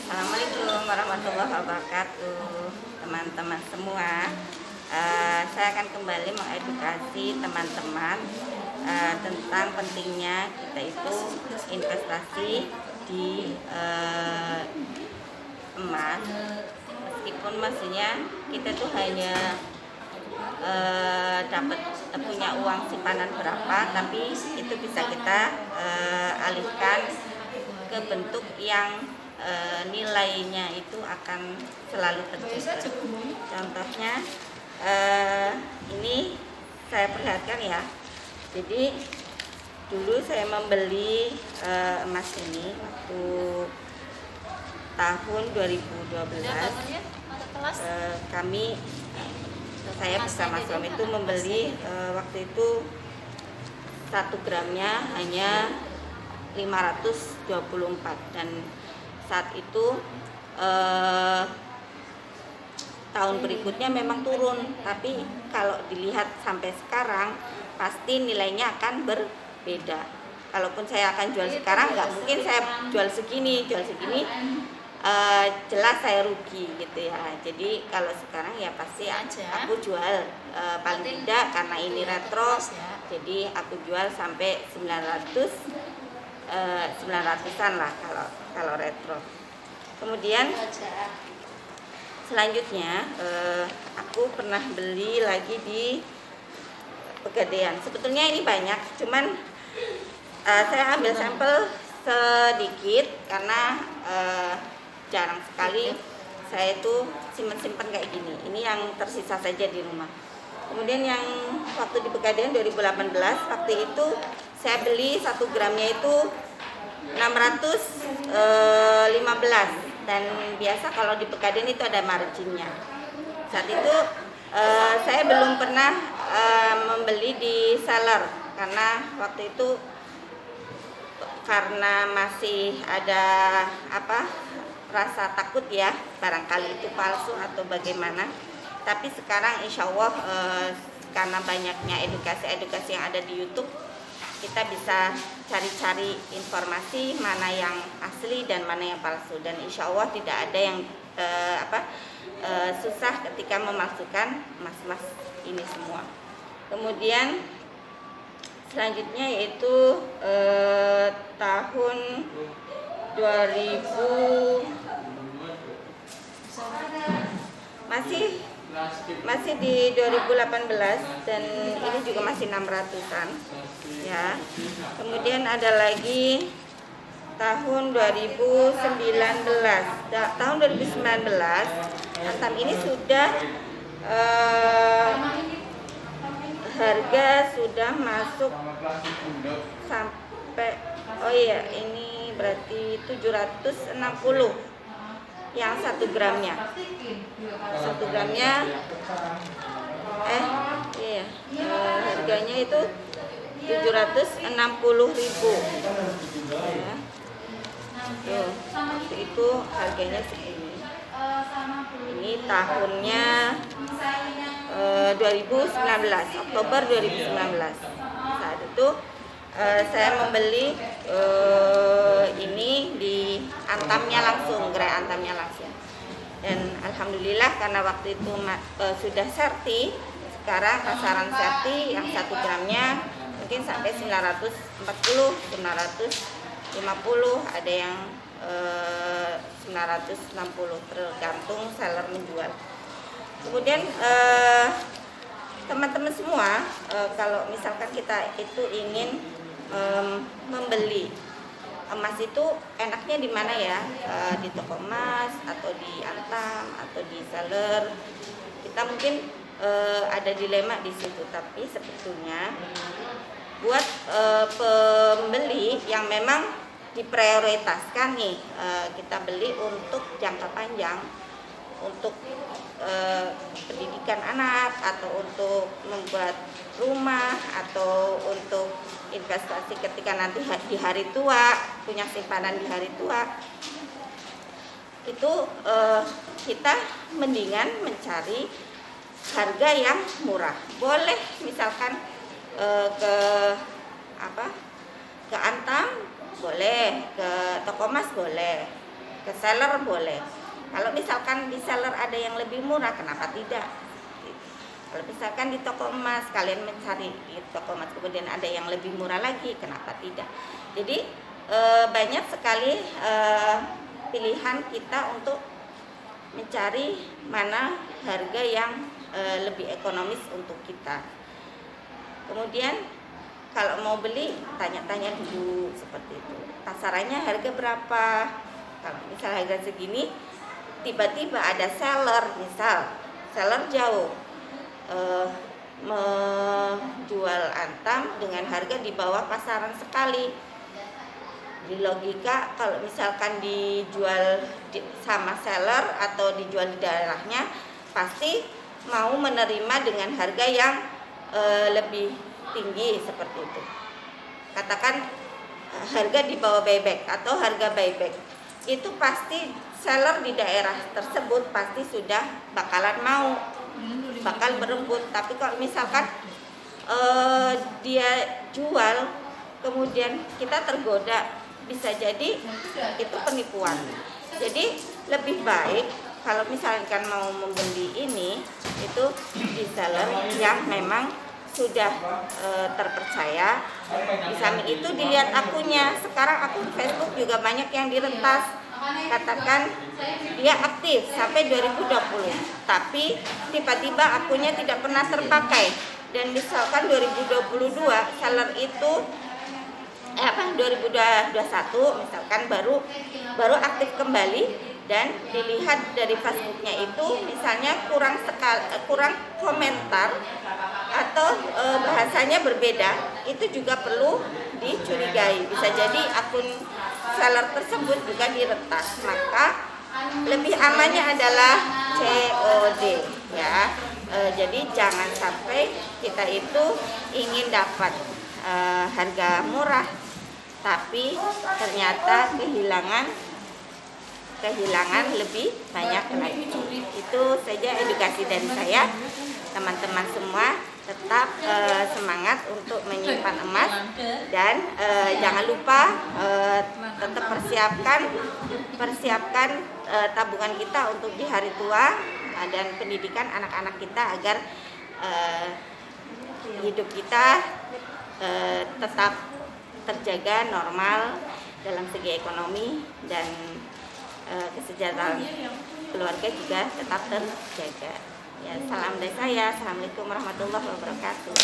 Assalamualaikum warahmatullahi wabarakatuh, teman-teman semua. Saya akan kembali mengedukasi teman-teman tentang pentingnya kita itu investasi di emas. Meskipun maksudnya kita tuh hanya dapat punya uang simpanan berapa, tapi itu bisa kita alihkan ke bentuk yang nilainya itu akan selalu terjaga. Contohnya ini saya perlihatkan ya. Jadi dulu saya membeli emas ini waktu tahun 2012. Saya bersama suami itu membeli waktu itu 1 gramnya hanya 524, dan saat itu tahun berikutnya memang turun, tapi kalau dilihat sampai sekarang pasti nilainya akan berbeda. Kalaupun saya akan jual sekarang, nggak mungkin saya jual segini jelas saya rugi gitu ya. Jadi kalau sekarang ya pasti aku jual paling tidak, karena ini retro, jadi aku jual sampai 900-an lah kalau retro. Kemudian selanjutnya aku pernah beli lagi di Pegadaian. Sebetulnya ini banyak, cuman saya ambil sampel sedikit karena jarang sekali saya itu simpen kayak gini. Ini yang tersisa saja di rumah. Kemudian yang waktu di Pegadaian 2018, waktu itu saya beli 1 gramnya itu 615, dan biasa kalau di Pegadaian itu ada marginnya. Saat itu saya belum pernah membeli di seller, karena waktu itu karena masih ada rasa takut ya, barangkali itu palsu atau bagaimana. Tapi sekarang insya Allah karena banyaknya edukasi yang ada di YouTube, kita bisa cari-cari informasi mana yang asli dan mana yang palsu, dan insya Allah tidak ada yang susah ketika memasukkan emas ini semua. Kemudian selanjutnya yaitu tahun 2000 masih di 2018, dan ini juga masih 600-an ya. Kemudian ada lagi tahun 2019. Tahun 2019 antam ini sudah harga sudah masuk sampai, ini berarti 760 yang 1 gramnya. 1 gramnya harganya itu 760.000 ya. Waktu itu harganya segini. Ini tahunnya 2019, Oktober 2019. Saat itu saya membeli ini di Antamnya langsung, gerai Antamnya langsung. Dan alhamdulillah karena waktu itu sudah serti, sekarang pasaran serti yang 1 gramnya mungkin sampai 940, 950, ada yang 960, tergantung seller menjual. Kemudian teman-teman semua, kalau misalkan kita itu ingin membeli emas itu enaknya di mana ya? Di toko emas atau di Antam atau di seller. Kita mungkin ada dilema di situ, tapi sebetulnya buat pembeli yang memang diprioritaskan nih, kita beli untuk jangka panjang, untuk pendidikan anak, atau untuk membuat rumah, atau untuk investasi ketika nanti di hari tua, punya simpanan di hari tua, itu kita mendingan mencari harga yang murah. Boleh misalkan ke Antam, boleh ke toko emas, boleh. ke seller boleh. Kalau misalkan di seller ada yang lebih murah, kenapa tidak? Kalau misalkan di toko emas kalian mencari di toko emas kemudian ada yang lebih murah lagi, kenapa tidak? Jadi banyak sekali pilihan kita untuk mencari mana harga yang lebih ekonomis untuk kita. Kemudian kalau mau beli tanya-tanya dulu seperti itu. Pasarannya harga berapa? Kalau misal harga segini, tiba-tiba ada seller, misal seller jauh menjual antam dengan harga di bawah pasaran sekali. Di logika kalau misalkan dijual sama seller atau dijual di daerahnya, pasti mau menerima dengan harga yang lebih tinggi seperti itu. Katakan harga di bawah buyback atau harga buyback, itu pasti seller di daerah tersebut pasti sudah bakalan mau, bakal berebut. Tapi kalau misalkan dia jual kemudian kita tergoda, bisa jadi itu penipuan. Jadi lebih baik kalau misalkan mau membeli ini itu di seller yang memang sudah terpercaya. Di samping itu dilihat akunnya. Sekarang akun Facebook juga banyak yang diretas. Katakan dia aktif sampai 2020, tapi tiba-tiba akunnya tidak pernah terpakai. Dan misalkan 2022 seller itu 2021 misalkan baru aktif kembali, dan dilihat dari Facebooknya itu misalnya kurang komentar atau bahasanya berbeda, itu juga perlu dicurigai. Bisa jadi akun seller tersebut juga diretas. Maka lebih amannya adalah COD ya. Jadi jangan sampai kita itu ingin dapat harga murah tapi ternyata kehilangan lebih banyak lagi. Itu saja edukasi dari saya. Teman-teman semua tetap semangat untuk menyimpan emas, dan jangan lupa tetap persiapkan tabungan kita untuk di hari tua dan pendidikan anak-anak kita agar hidup kita tetap terjaga normal dalam segi ekonomi, dan kesejahteraan keluarga juga tetap terjaga. Ya, salam dari saya. Assalamualaikum warahmatullahi wabarakatuh.